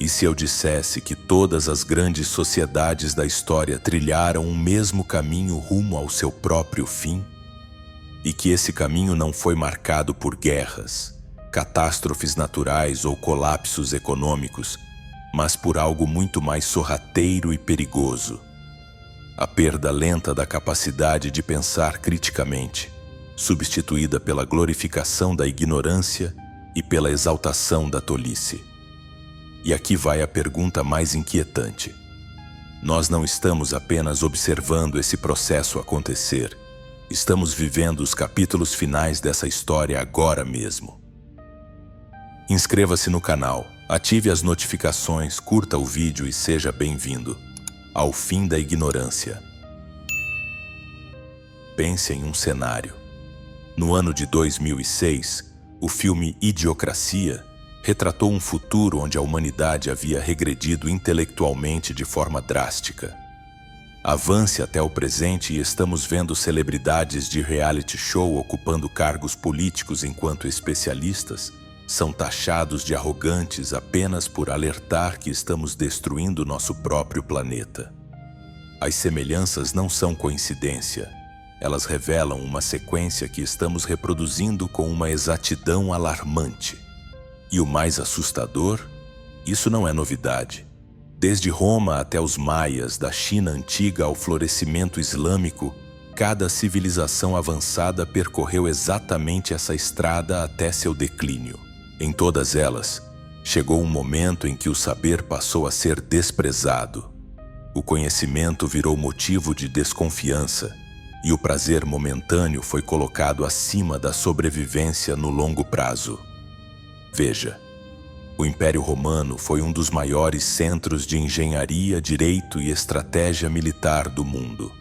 E se eu dissesse que todas as grandes sociedades da história trilharam um mesmo caminho rumo ao seu próprio fim? E que esse caminho não foi marcado por guerras, catástrofes naturais ou colapsos econômicos, mas por algo muito mais sorrateiro e perigoso: a perda lenta da capacidade de pensar criticamente, substituída pela glorificação da ignorância e pela exaltação da tolice. E aqui vai a pergunta mais inquietante. Nós não estamos apenas observando esse processo acontecer, estamos vivendo os capítulos finais dessa história agora mesmo. Inscreva-se no canal, ative as notificações, curta o vídeo e seja bem-vindo ao fim da ignorância. Pense em um cenário. No ano de 2006, o filme Idiocracia retratou um futuro onde a humanidade havia regredido intelectualmente de forma drástica. Avance até o presente e estamos vendo celebridades de reality show ocupando cargos políticos enquanto especialistas são taxados de arrogantes apenas por alertar que estamos destruindo nosso próprio planeta. As semelhanças não são coincidência. Elas revelam uma sequência que estamos reproduzindo com uma exatidão alarmante. E o mais assustador? Isso não é novidade. Desde Roma até os maias, da China antiga ao florescimento islâmico, cada civilização avançada percorreu exatamente essa estrada até seu declínio. Em todas elas, chegou um momento em que o saber passou a ser desprezado. O conhecimento virou motivo de desconfiança e o prazer momentâneo foi colocado acima da sobrevivência no longo prazo. Veja, o Império Romano foi um dos maiores centros de engenharia, direito e estratégia militar do mundo.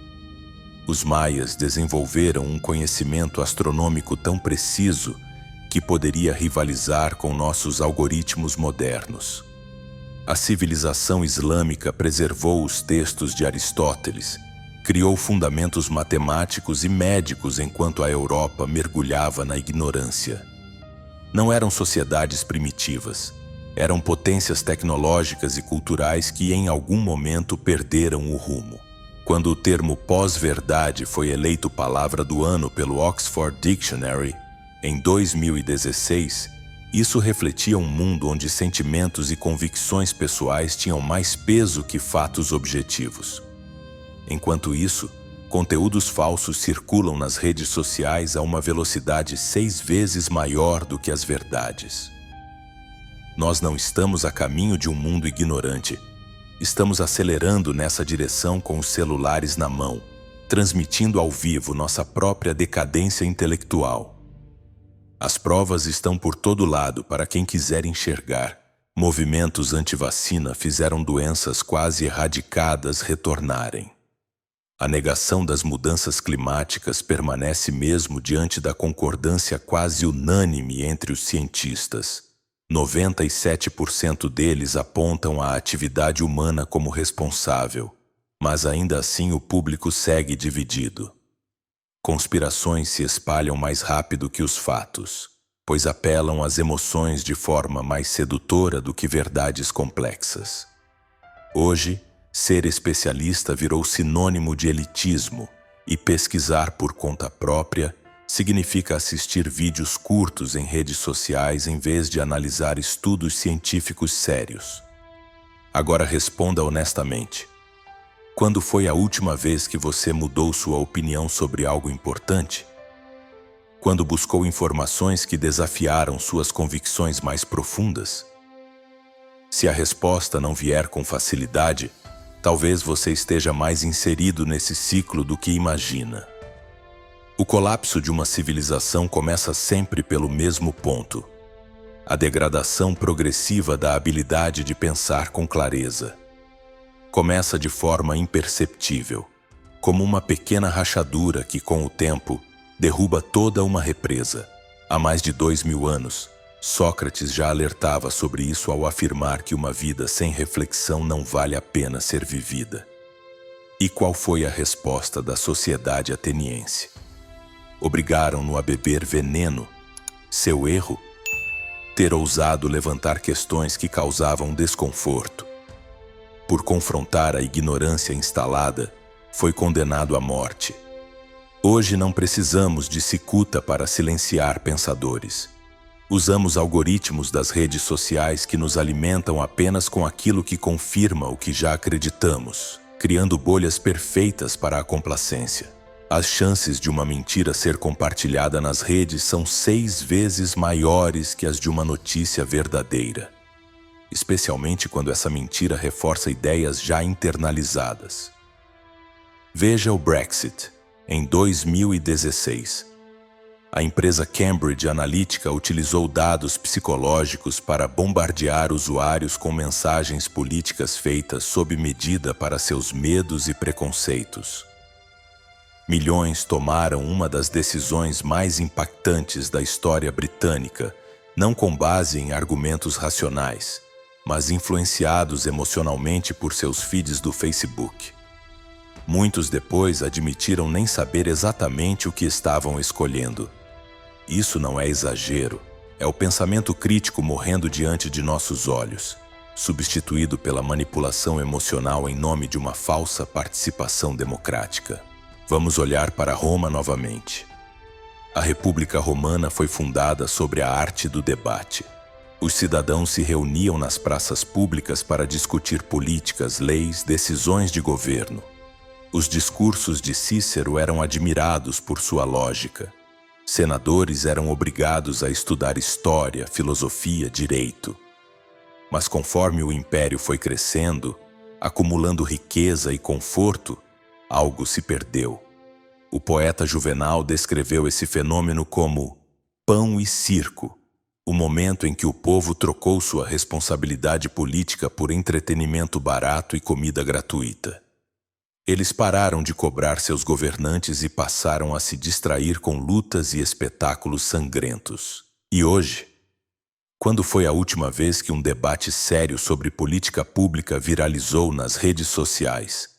Os maias desenvolveram um conhecimento astronômico tão preciso que poderia rivalizar com nossos algoritmos modernos. A civilização islâmica preservou os textos de Aristóteles, criou fundamentos matemáticos e médicos enquanto a Europa mergulhava na ignorância. Não eram sociedades primitivas, eram potências tecnológicas e culturais que em algum momento perderam o rumo. Quando o termo pós-verdade foi eleito palavra do ano pelo Oxford Dictionary, em 2016, isso refletia um mundo onde sentimentos e convicções pessoais tinham mais peso que fatos objetivos. Enquanto isso, conteúdos falsos circulam nas redes sociais a uma velocidade 6 vezes maior do que as verdades. Nós não estamos a caminho de um mundo ignorante. Estamos acelerando nessa direção com os celulares na mão, transmitindo ao vivo nossa própria decadência intelectual. As provas estão por todo lado para quem quiser enxergar. Movimentos anti-vacina fizeram doenças quase erradicadas retornarem. A negação das mudanças climáticas permanece mesmo diante da concordância quase unânime entre os cientistas. 97% deles apontam a atividade humana como responsável, mas ainda assim o público segue dividido. Conspirações se espalham mais rápido que os fatos, pois apelam às emoções de forma mais sedutora do que verdades complexas. Hoje, ser especialista virou sinônimo de elitismo e pesquisar por conta própria significa assistir vídeos curtos em redes sociais em vez de analisar estudos científicos sérios. Agora responda honestamente. Quando foi a última vez que você mudou sua opinião sobre algo importante? Quando buscou informações que desafiaram suas convicções mais profundas? Se a resposta não vier com facilidade, talvez você esteja mais inserido nesse ciclo do que imagina. O colapso de uma civilização começa sempre pelo mesmo ponto: a degradação progressiva da habilidade de pensar com clareza. Começa de forma imperceptível, como uma pequena rachadura que, com o tempo, derruba toda uma represa. Há mais de 2000 anos, Sócrates já alertava sobre isso ao afirmar que uma vida sem reflexão não vale a pena ser vivida. E qual foi a resposta da sociedade ateniense? Obrigaram-no a beber veneno. Seu erro? ter ousado levantar questões que causavam desconforto. Por confrontar a ignorância instalada, foi condenado à morte. Hoje não precisamos de cicuta para silenciar pensadores. Usamos algoritmos das redes sociais que nos alimentam apenas com aquilo que confirma o que já acreditamos, criando bolhas perfeitas para a complacência. As chances de uma mentira ser compartilhada nas redes são 6 vezes maiores que as de uma notícia verdadeira, especialmente quando essa mentira reforça ideias já internalizadas. Veja o Brexit. Em 2016, a empresa Cambridge Analytica utilizou dados psicológicos para bombardear usuários com mensagens políticas feitas sob medida para seus medos e preconceitos. Milhões tomaram uma das decisões mais impactantes da história britânica, não com base em argumentos racionais, mas influenciados emocionalmente por seus feeds do Facebook. Muitos depois admitiram nem saber exatamente o que estavam escolhendo. Isso não é exagero, é o pensamento crítico morrendo diante de nossos olhos, substituído pela manipulação emocional em nome de uma falsa participação democrática. Vamos olhar para Roma novamente. A República Romana foi fundada sobre a arte do debate. Os cidadãos se reuniam nas praças públicas para discutir políticas, leis, decisões de governo. Os discursos de Cícero eram admirados por sua lógica. Senadores eram obrigados a estudar história, filosofia, direito. Mas conforme o império foi crescendo, acumulando riqueza e conforto, algo se perdeu. O poeta Juvenal descreveu esse fenômeno como pão e circo, o momento em que o povo trocou sua responsabilidade política por entretenimento barato e comida gratuita. Eles pararam de cobrar seus governantes e passaram a se distrair com lutas e espetáculos sangrentos. E hoje? Quando foi a última vez que um debate sério sobre política pública viralizou nas redes sociais?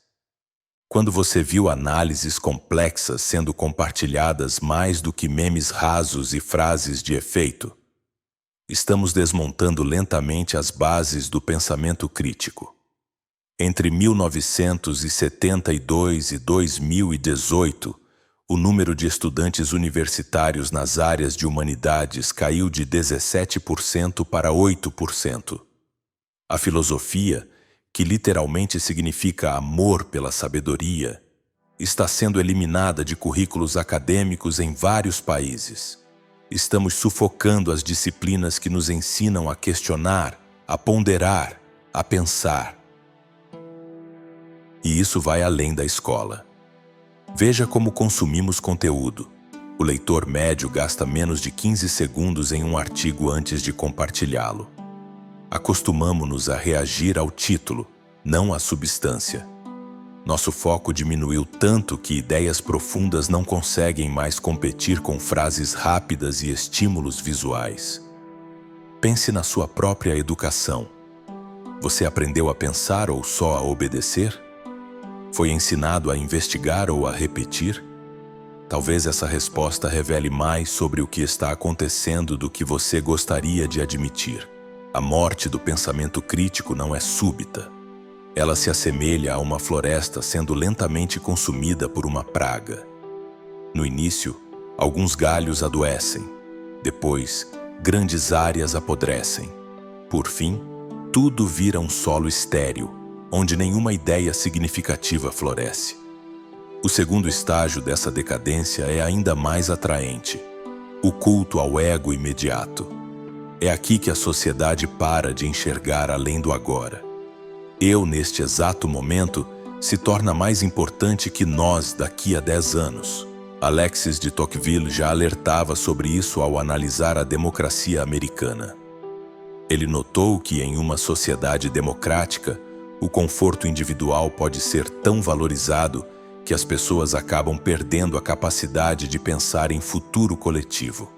Quando você viu análises complexas sendo compartilhadas mais do que memes rasos e frases de efeito? Estamos desmontando lentamente as bases do pensamento crítico. Entre 1972 e 2018, o número de estudantes universitários nas áreas de humanidades caiu de 17% para 8%. A filosofia, que literalmente significa amor pela sabedoria, está sendo eliminada de currículos acadêmicos em vários países. Estamos sufocando as disciplinas que nos ensinam a questionar, a ponderar, a pensar. E isso vai além da escola. Veja como consumimos conteúdo. O leitor médio gasta menos de 15 segundos em um artigo antes de compartilhá-lo. Acostumamo-nos a reagir ao título, não à substância. Nosso foco diminuiu tanto que ideias profundas não conseguem mais competir com frases rápidas e estímulos visuais. Pense na sua própria educação. Você aprendeu a pensar ou só a obedecer? Foi ensinado a investigar ou a repetir? Talvez essa resposta revele mais sobre o que está acontecendo do que você gostaria de admitir. A morte do pensamento crítico não é súbita. Ela se assemelha a uma floresta sendo lentamente consumida por uma praga. No início, alguns galhos adoecem. Depois, grandes áreas apodrecem. Por fim, tudo vira um solo estéril, onde nenhuma ideia significativa floresce. O segundo estágio dessa decadência é ainda mais atraente: o culto ao ego imediato. É aqui que a sociedade para de enxergar além do agora. Eu, neste exato momento, se torna mais importante que nós daqui a 10 anos. Alexis de Tocqueville já alertava sobre isso ao analisar a democracia americana. Ele notou que em uma sociedade democrática, o conforto individual pode ser tão valorizado que as pessoas acabam perdendo a capacidade de pensar em futuro coletivo.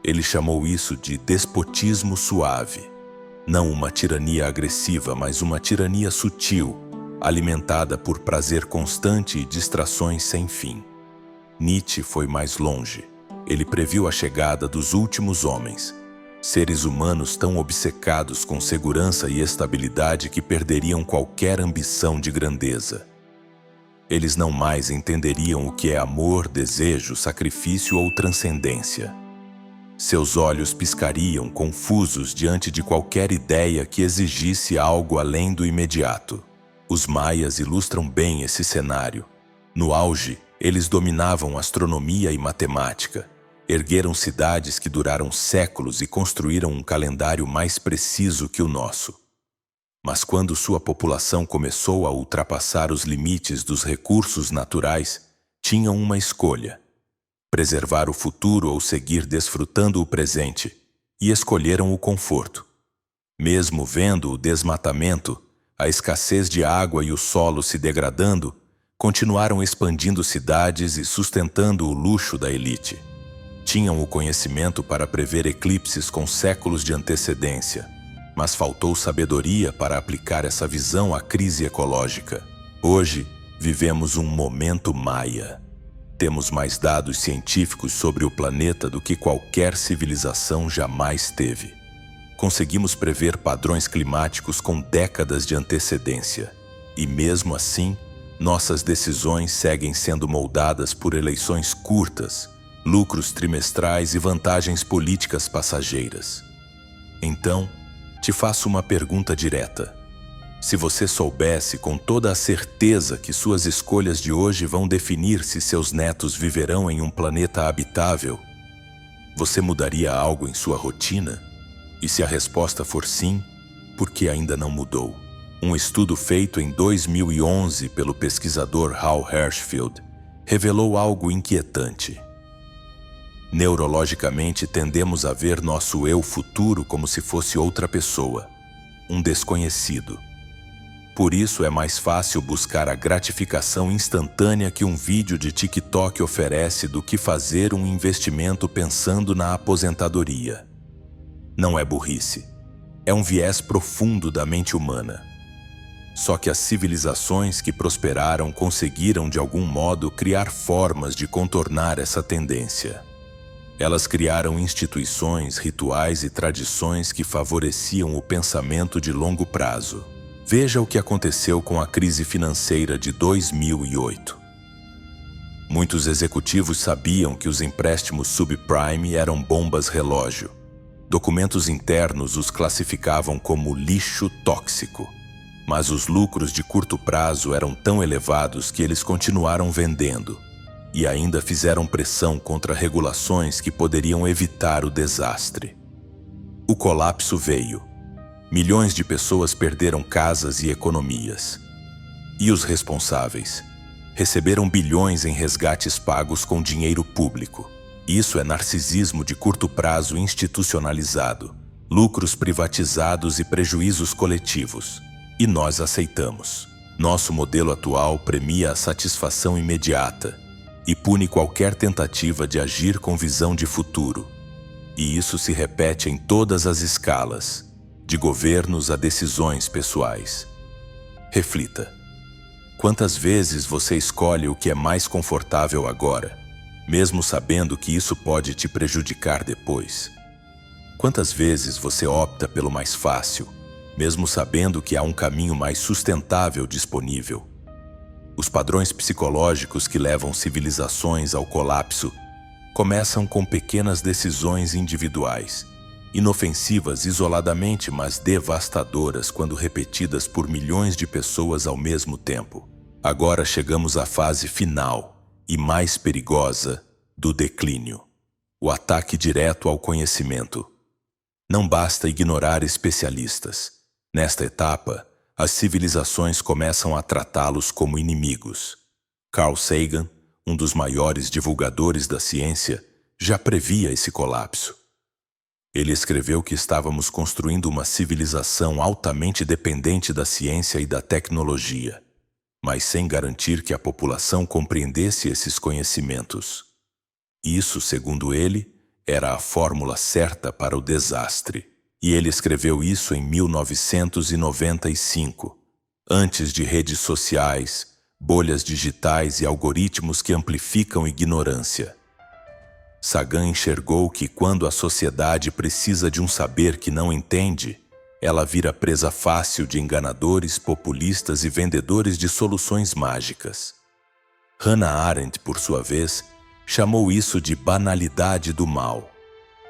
Ele chamou isso de despotismo suave. Não uma tirania agressiva, mas uma tirania sutil, alimentada por prazer constante e distrações sem fim. Nietzsche foi mais longe. Ele previu a chegada dos últimos homens. Seres humanos tão obcecados com segurança e estabilidade que perderiam qualquer ambição de grandeza. Eles não mais entenderiam o que é amor, desejo, sacrifício ou transcendência. Seus olhos piscariam confusos diante de qualquer ideia que exigisse algo além do imediato. Os maias ilustram bem esse cenário. No auge, eles dominavam astronomia e matemática, ergueram cidades que duraram séculos e construíram um calendário mais preciso que o nosso. Mas quando sua população começou a ultrapassar os limites dos recursos naturais, tinham uma escolha: preservar o futuro ou seguir desfrutando o presente, e escolheram o conforto. Mesmo vendo o desmatamento, a escassez de água e o solo se degradando, continuaram expandindo cidades e sustentando o luxo da elite. Tinham o conhecimento para prever eclipses com séculos de antecedência, mas faltou sabedoria para aplicar essa visão à crise ecológica. Hoje, vivemos um momento maia. Temos mais dados científicos sobre o planeta do que qualquer civilização jamais teve. Conseguimos prever padrões climáticos com décadas de antecedência. E mesmo assim, nossas decisões seguem sendo moldadas por eleições curtas, lucros trimestrais e vantagens políticas passageiras. Então, te faço uma pergunta direta. Se você soubesse com toda a certeza que suas escolhas de hoje vão definir se seus netos viverão em um planeta habitável, você mudaria algo em sua rotina? E se a resposta for sim, por que ainda não mudou? Um estudo feito em 2011 pelo pesquisador Hal Hershfield revelou algo inquietante. Neurologicamente, tendemos a ver nosso eu futuro como se fosse outra pessoa, um desconhecido. Por isso é mais fácil buscar a gratificação instantânea que um vídeo de TikTok oferece do que fazer um investimento pensando na aposentadoria. Não é burrice, é um viés profundo da mente humana. Só que as civilizações que prosperaram conseguiram de algum modo criar formas de contornar essa tendência. Elas criaram instituições, rituais e tradições que favoreciam o pensamento de longo prazo. Veja o que aconteceu com a crise financeira de 2008. Muitos executivos sabiam que os empréstimos subprime eram bombas relógio. Documentos internos os classificavam como lixo tóxico. Mas os lucros de curto prazo eram tão elevados que eles continuaram vendendo. E ainda fizeram pressão contra regulações que poderiam evitar o desastre. O colapso veio. Milhões de pessoas perderam casas e economias. E os responsáveis? Receberam bilhões em resgates pagos com dinheiro público. Isso é narcisismo de curto prazo institucionalizado, lucros privatizados e prejuízos coletivos. E nós aceitamos. Nosso modelo atual premia a satisfação imediata e pune qualquer tentativa de agir com visão de futuro. E isso se repete em todas as escalas, de governos a decisões pessoais. Reflita. Quantas vezes você escolhe o que é mais confortável agora, mesmo sabendo que isso pode te prejudicar depois? Quantas vezes você opta pelo mais fácil, mesmo sabendo que há um caminho mais sustentável disponível? Os padrões psicológicos que levam civilizações ao colapso começam com pequenas decisões individuais, inofensivas isoladamente, mas devastadoras quando repetidas por milhões de pessoas ao mesmo tempo. Agora chegamos à fase final e mais perigosa do declínio: o ataque direto ao conhecimento. Não basta ignorar especialistas. Nesta etapa, as civilizações começam a tratá-los como inimigos. Carl Sagan, um dos maiores divulgadores da ciência, já previa esse colapso. Ele escreveu que estávamos construindo uma civilização altamente dependente da ciência e da tecnologia, mas sem garantir que a população compreendesse esses conhecimentos. Isso, segundo ele, era a fórmula certa para o desastre. E ele escreveu isso em 1995, antes de redes sociais, bolhas digitais e algoritmos que amplificam ignorância. Sagan enxergou que quando a sociedade precisa de um saber que não entende, ela vira presa fácil de enganadores, populistas e vendedores de soluções mágicas. Hannah Arendt, por sua vez, chamou isso de banalidade do mal.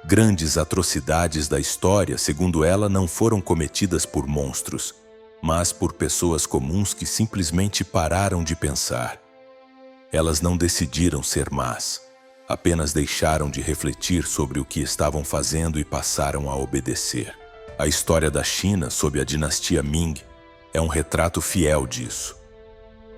Grandes atrocidades da história, segundo ela, não foram cometidas por monstros, mas por pessoas comuns que simplesmente pararam de pensar. Elas não decidiram ser más, apenas deixaram de refletir sobre o que estavam fazendo e passaram a obedecer. A história da China, sob a dinastia Ming, é um retrato fiel disso.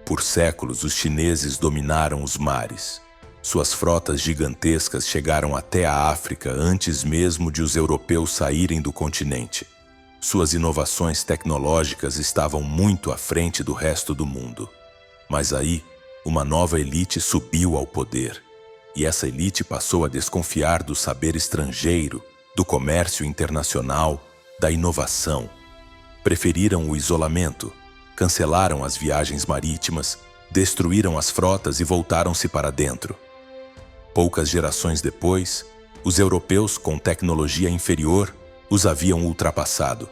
Por séculos, os chineses dominaram os mares. Suas frotas gigantescas chegaram até a África antes mesmo de os europeus saírem do continente. Suas inovações tecnológicas estavam muito à frente do resto do mundo. Mas aí, uma nova elite subiu ao poder. E essa elite passou a desconfiar do saber estrangeiro, do comércio internacional, da inovação. Preferiram o isolamento, cancelaram as viagens marítimas, destruíram as frotas e voltaram-se para dentro. Poucas gerações depois, os europeus com tecnologia inferior os haviam ultrapassado.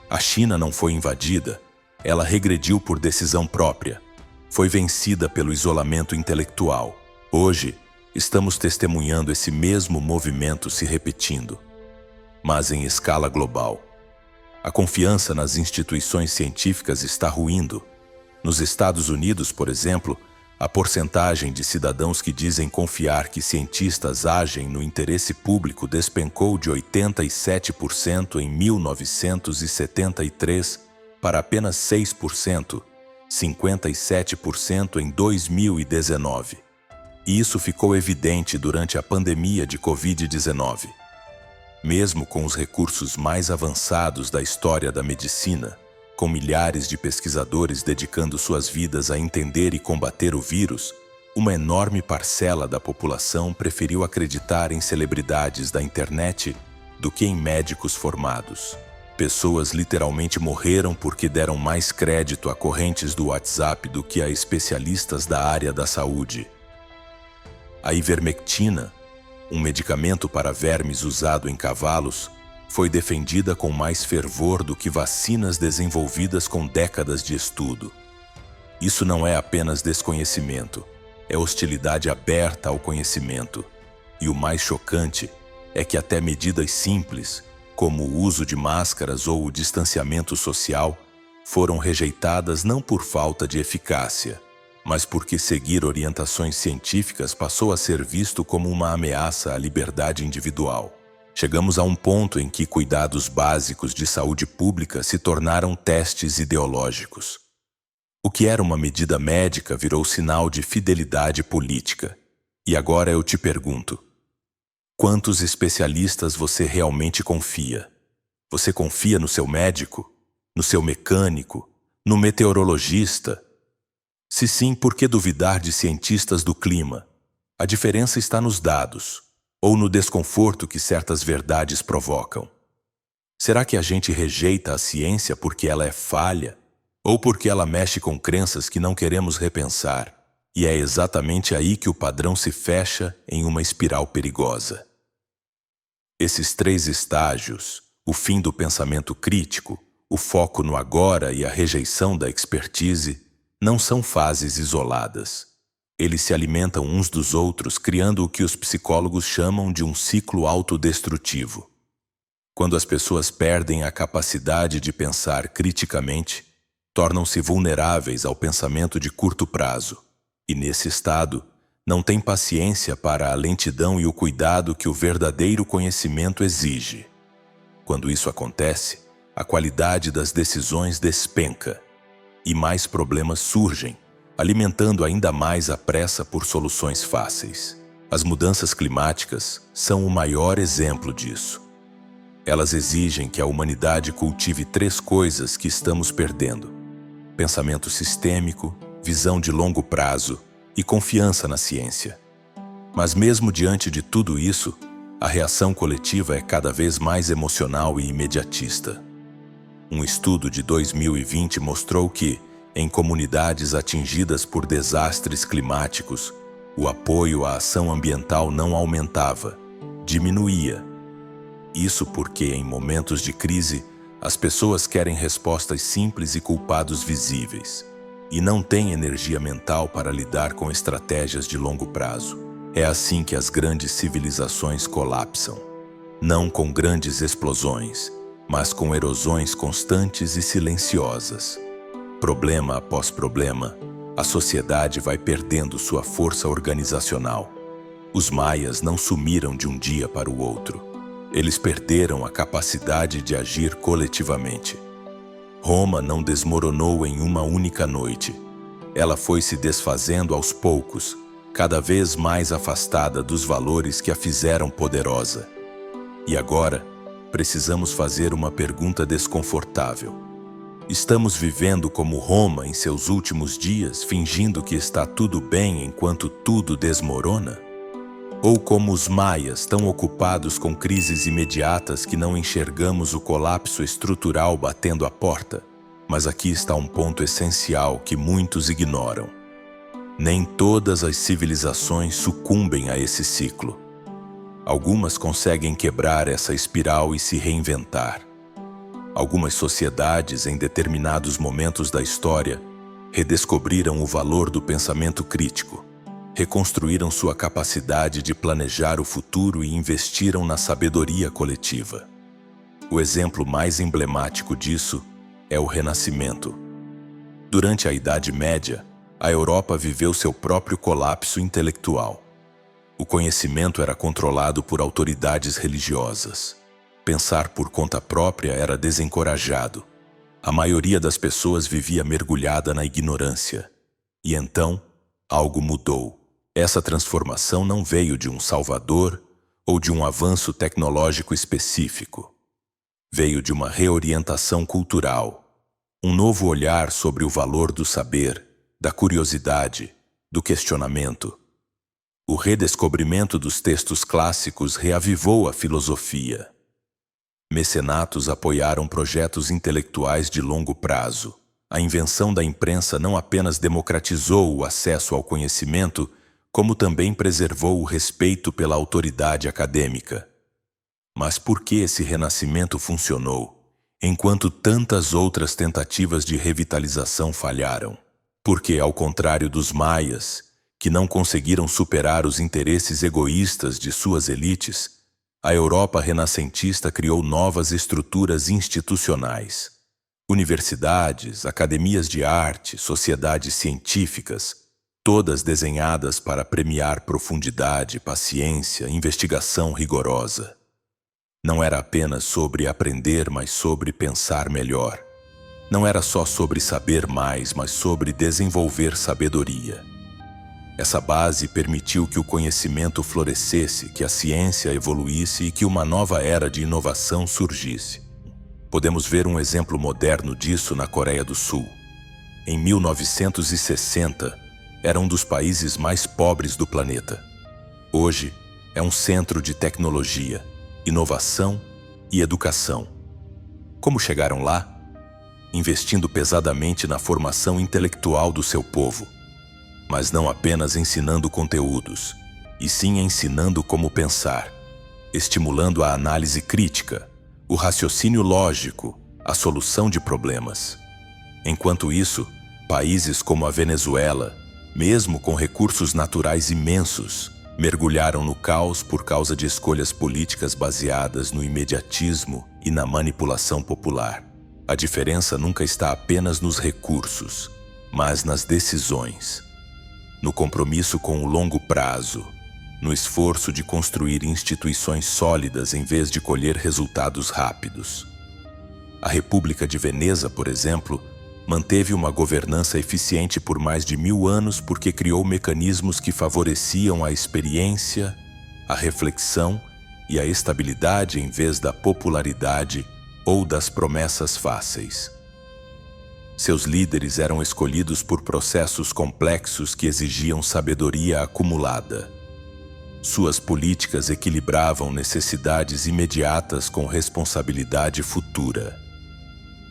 A China não foi invadida, ela regrediu por decisão própria. Foi vencida pelo isolamento intelectual. Hoje, estamos testemunhando esse mesmo movimento se repetindo, mas em escala global. A confiança nas instituições científicas está ruindo. Nos Estados Unidos, por exemplo, a porcentagem de cidadãos que dizem confiar que cientistas agem no interesse público despencou de 87% em 1973 para apenas 6%, 57% em 2019. E isso ficou evidente durante a pandemia de Covid-19. Mesmo com os recursos mais avançados da história da medicina, com milhares de pesquisadores dedicando suas vidas a entender e combater o vírus, uma enorme parcela da população preferiu acreditar em celebridades da internet do que em médicos formados. Pessoas literalmente morreram porque deram mais crédito a correntes do WhatsApp do que a especialistas da área da saúde. A ivermectina, um medicamento para vermes usado em cavalos, foi defendida com mais fervor do que vacinas desenvolvidas com décadas de estudo. Isso não é apenas desconhecimento, é hostilidade aberta ao conhecimento. E o mais chocante é que até medidas simples, como o uso de máscaras ou o distanciamento social, foram rejeitadas não por falta de eficácia, mas porque seguir orientações científicas passou a ser visto como uma ameaça à liberdade individual. Chegamos a um ponto em que cuidados básicos de saúde pública se tornaram testes ideológicos. O que era uma medida médica virou sinal de fidelidade política. E agora eu te pergunto: quantos especialistas você realmente confia? Você confia no seu médico? No seu mecânico? No meteorologista? Se sim, por que duvidar de cientistas do clima? A diferença está nos dados, ou no desconforto que certas verdades provocam. Será que a gente rejeita a ciência porque ela é falha, ou porque ela mexe com crenças que não queremos repensar? E é exatamente aí que o padrão se fecha em uma espiral perigosa. Esses três estágios, o fim do pensamento crítico, o foco no agora e a rejeição da expertise, não são fases isoladas. Eles se alimentam uns dos outros, criando o que os psicólogos chamam de um ciclo autodestrutivo. Quando as pessoas perdem a capacidade de pensar criticamente, tornam-se vulneráveis ao pensamento de curto prazo, e nesse estado, não têm paciência para a lentidão e o cuidado que o verdadeiro conhecimento exige. Quando isso acontece, a qualidade das decisões despenca, e mais problemas surgem, alimentando ainda mais a pressa por soluções fáceis. As mudanças climáticas são o maior exemplo disso. Elas exigem que a humanidade cultive três coisas que estamos perdendo: pensamento sistêmico, visão de longo prazo e confiança na ciência. Mas mesmo diante de tudo isso, a reação coletiva é cada vez mais emocional e imediatista. Um estudo de 2020 mostrou que, em comunidades atingidas por desastres climáticos, O apoio à ação ambiental não aumentava, diminuía. Isso porque, em momentos de crise, as pessoas querem respostas simples e culpados visíveis, e não têm energia mental para lidar com estratégias de longo prazo. É assim que as grandes civilizações colapsam. Não com grandes explosões, mas com erosões constantes e silenciosas. Problema após problema, a sociedade vai perdendo sua força organizacional. Os maias não sumiram de um dia para o outro. Eles perderam a capacidade de agir coletivamente. Roma não desmoronou em uma única noite. Ela foi se desfazendo aos poucos, cada vez mais afastada dos valores que a fizeram poderosa. E agora, precisamos fazer uma pergunta desconfortável. Estamos vivendo como Roma em seus últimos dias, fingindo que está tudo bem enquanto tudo desmorona? Ou como os maias, tão ocupados com crises imediatas que não enxergamos o colapso estrutural batendo à porta? Mas aqui está um ponto essencial que muitos ignoram. Nem todas as civilizações sucumbem a esse ciclo. Algumas conseguem quebrar essa espiral e se reinventar. Algumas sociedades, em determinados momentos da história, redescobriram o valor do pensamento crítico, reconstruíram sua capacidade de planejar o futuro e investiram na sabedoria coletiva. O exemplo mais emblemático disso é o Renascimento. Durante a Idade Média, a Europa viveu seu próprio colapso intelectual. O conhecimento era controlado por autoridades religiosas. Pensar por conta própria era desencorajado. A maioria das pessoas vivia mergulhada na ignorância. E então, algo mudou. Essa transformação não veio de um salvador ou de um avanço tecnológico específico. Veio de uma reorientação cultural, um novo olhar sobre o valor do saber, da curiosidade, do questionamento. O redescobrimento dos textos clássicos reavivou a filosofia. Mecenatos apoiaram projetos intelectuais de longo prazo. A invenção da imprensa não apenas democratizou o acesso ao conhecimento, como também preservou o respeito pela autoridade acadêmica. Mas por que esse renascimento funcionou, enquanto tantas outras tentativas de revitalização falharam? Porque, ao contrário dos maias, que não conseguiram superar os interesses egoístas de suas elites, a Europa renascentista criou novas estruturas institucionais. Universidades, academias de arte, sociedades científicas, todas desenhadas para premiar profundidade, paciência, investigação rigorosa. Não era apenas sobre aprender, mas sobre pensar melhor. Não era só sobre saber mais, mas sobre desenvolver sabedoria. Essa base permitiu que o conhecimento florescesse, que a ciência evoluísse e que uma nova era de inovação surgisse. Podemos ver um exemplo moderno disso na Coreia do Sul. Em 1960, era um dos países mais pobres do planeta. Hoje, é um centro de tecnologia, inovação e educação. Como chegaram lá? Investindo pesadamente na formação intelectual do seu povo. Mas não apenas ensinando conteúdos, e sim ensinando como pensar, estimulando a análise crítica, o raciocínio lógico, a solução de problemas. Enquanto isso, países como a Venezuela, mesmo com recursos naturais imensos, mergulharam no caos por causa de escolhas políticas baseadas no imediatismo e na manipulação popular. A diferença nunca está apenas nos recursos, mas nas decisões. No compromisso com o longo prazo, no esforço de construir instituições sólidas em vez de colher resultados rápidos. A República de Veneza, por exemplo, manteve uma governança eficiente por mais de 1000 anos porque criou mecanismos que favoreciam a experiência, a reflexão e a estabilidade em vez da popularidade ou das promessas fáceis. Seus líderes eram escolhidos por processos complexos que exigiam sabedoria acumulada. Suas políticas equilibravam necessidades imediatas com responsabilidade futura.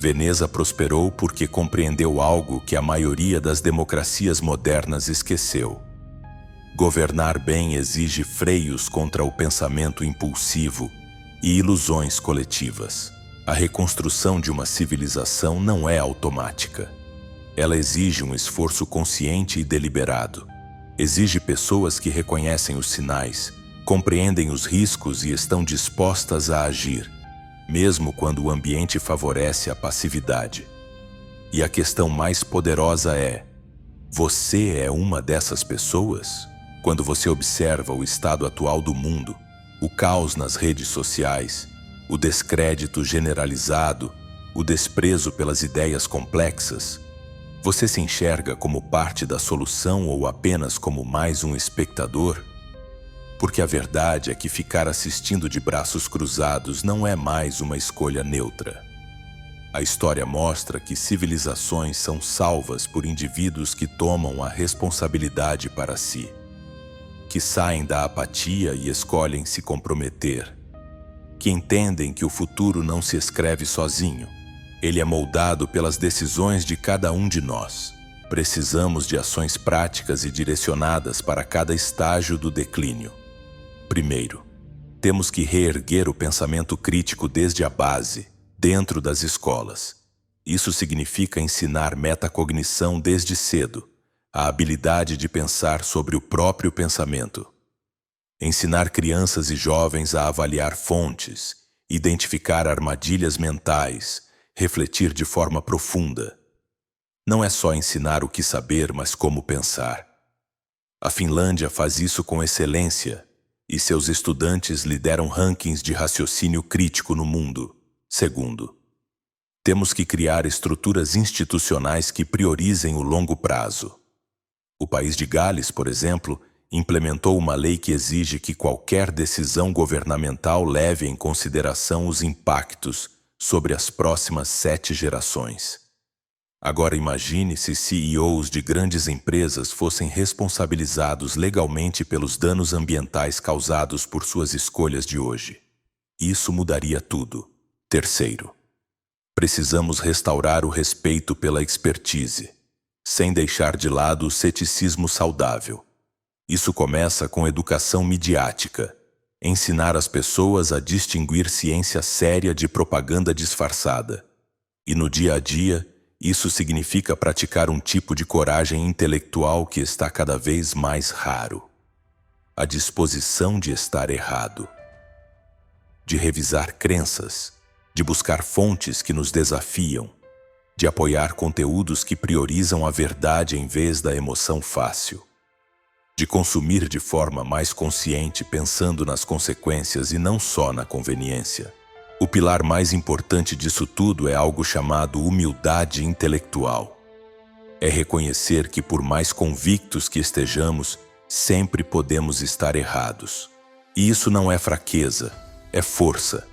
Veneza prosperou porque compreendeu algo que a maioria das democracias modernas esqueceu. Governar bem exige freios contra o pensamento impulsivo e ilusões coletivas. A reconstrução de uma civilização não é automática. Ela exige um esforço consciente e deliberado. Exige pessoas que reconhecem os sinais, compreendem os riscos e estão dispostas a agir, mesmo quando o ambiente favorece a passividade. E a questão mais poderosa é: você é uma dessas pessoas? Quando você observa o estado atual do mundo, o caos nas redes sociais, o descrédito generalizado, o desprezo pelas ideias complexas, você se enxerga como parte da solução ou apenas como mais um espectador? Porque a verdade é que ficar assistindo de braços cruzados não é mais uma escolha neutra. A história mostra que civilizações são salvas por indivíduos que tomam a responsabilidade para si, que saem da apatia e escolhem se comprometer, que entendem que o futuro não se escreve sozinho. Ele é moldado pelas decisões de cada um de nós. Precisamos de ações práticas e direcionadas para cada estágio do declínio. Primeiro, temos que reerguer o pensamento crítico desde a base, dentro das escolas. Isso significa ensinar metacognição desde cedo, a habilidade de pensar sobre o próprio pensamento. Ensinar crianças e jovens a avaliar fontes, identificar armadilhas mentais, refletir de forma profunda. Não é só ensinar o que saber, mas como pensar. A Finlândia faz isso com excelência, e seus estudantes lideram rankings de raciocínio crítico no mundo. Segundo, temos que criar estruturas institucionais que priorizem o longo prazo. O país de Gales, por exemplo, implementou uma lei que exige que qualquer decisão governamental leve em consideração os impactos sobre as próximas 7 gerações. Agora imagine se CEOs de grandes empresas fossem responsabilizados legalmente pelos danos ambientais causados por suas escolhas de hoje. Isso mudaria tudo. Terceiro, precisamos restaurar o respeito pela expertise, sem deixar de lado o ceticismo saudável. Isso começa com educação midiática, ensinar as pessoas a distinguir ciência séria de propaganda disfarçada. E no dia a dia, isso significa praticar um tipo de coragem intelectual que está cada vez mais raro. A disposição de estar errado, de revisar crenças, de buscar fontes que nos desafiam, de apoiar conteúdos que priorizam a verdade em vez da emoção fácil, de consumir de forma mais consciente pensando nas consequências e não só na conveniência. O pilar mais importante disso tudo é algo chamado humildade intelectual. É reconhecer que por mais convictos que estejamos, sempre podemos estar errados. E isso não é fraqueza, é força.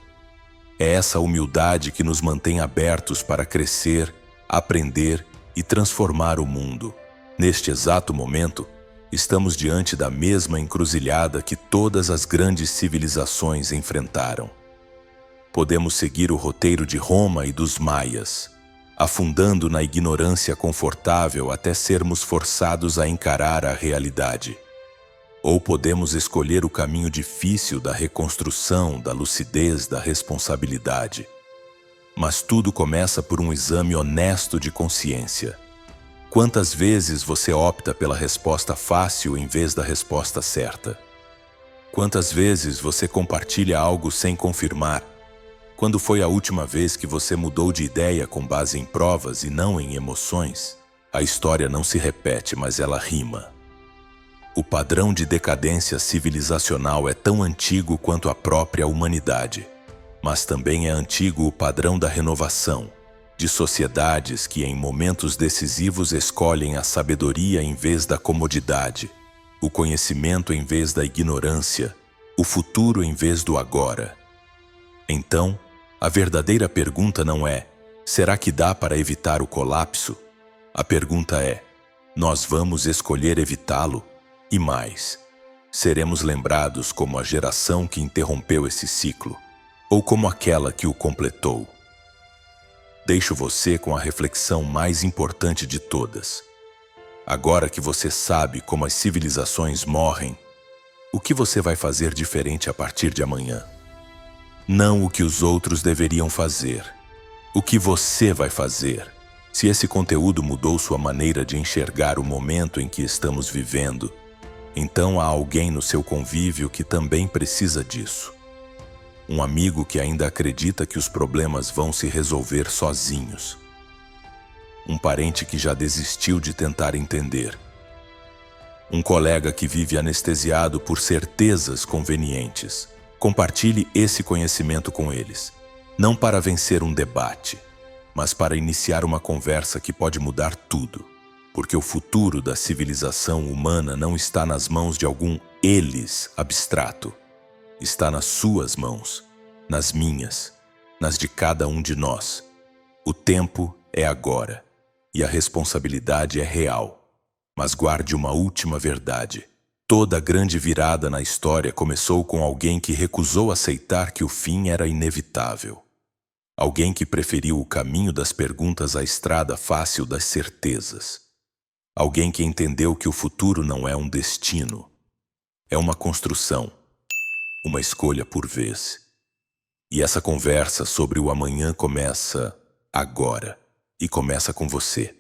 É essa humildade que nos mantém abertos para crescer, aprender e transformar o mundo. Neste exato momento, estamos diante da mesma encruzilhada que todas as grandes civilizações enfrentaram. Podemos seguir o roteiro de Roma e dos Maias, afundando na ignorância confortável até sermos forçados a encarar a realidade. Ou podemos escolher o caminho difícil da reconstrução, da lucidez, da responsabilidade. Mas tudo começa por um exame honesto de consciência. Quantas vezes você opta pela resposta fácil em vez da resposta certa? Quantas vezes você compartilha algo sem confirmar? Quando foi a última vez que você mudou de ideia com base em provas e não em emoções? A história não se repete, mas ela rima. O padrão de decadência civilizacional é tão antigo quanto a própria humanidade. Mas também é antigo o padrão da renovação, de sociedades que em momentos decisivos escolhem a sabedoria em vez da comodidade, o conhecimento em vez da ignorância, o futuro em vez do agora. Então, a verdadeira pergunta não é: será que dá para evitar o colapso? A pergunta é: nós vamos escolher evitá-lo? E mais, seremos lembrados como a geração que interrompeu esse ciclo, ou como aquela que o completou? Deixo você com a reflexão mais importante de todas. Agora que você sabe como as civilizações morrem, o que você vai fazer diferente a partir de amanhã? Não o que os outros deveriam fazer. O que você vai fazer? Se esse conteúdo mudou sua maneira de enxergar o momento em que estamos vivendo, então há alguém no seu convívio que também precisa disso. Um amigo que ainda acredita que os problemas vão se resolver sozinhos. Um parente que já desistiu de tentar entender. Um colega que vive anestesiado por certezas convenientes. Compartilhe esse conhecimento com eles, não para vencer um debate, mas para iniciar uma conversa que pode mudar tudo, porque o futuro da civilização humana não está nas mãos de algum eles abstrato. Está nas suas mãos, nas minhas, nas de cada um de nós. O tempo é agora, e a responsabilidade é real. Mas guarde uma última verdade. Toda grande virada na história começou com alguém que recusou aceitar que o fim era inevitável. Alguém que preferiu o caminho das perguntas à estrada fácil das certezas. Alguém que entendeu que o futuro não é um destino. É uma construção, uma escolha por vez. E essa conversa sobre o amanhã começa agora. E começa com você.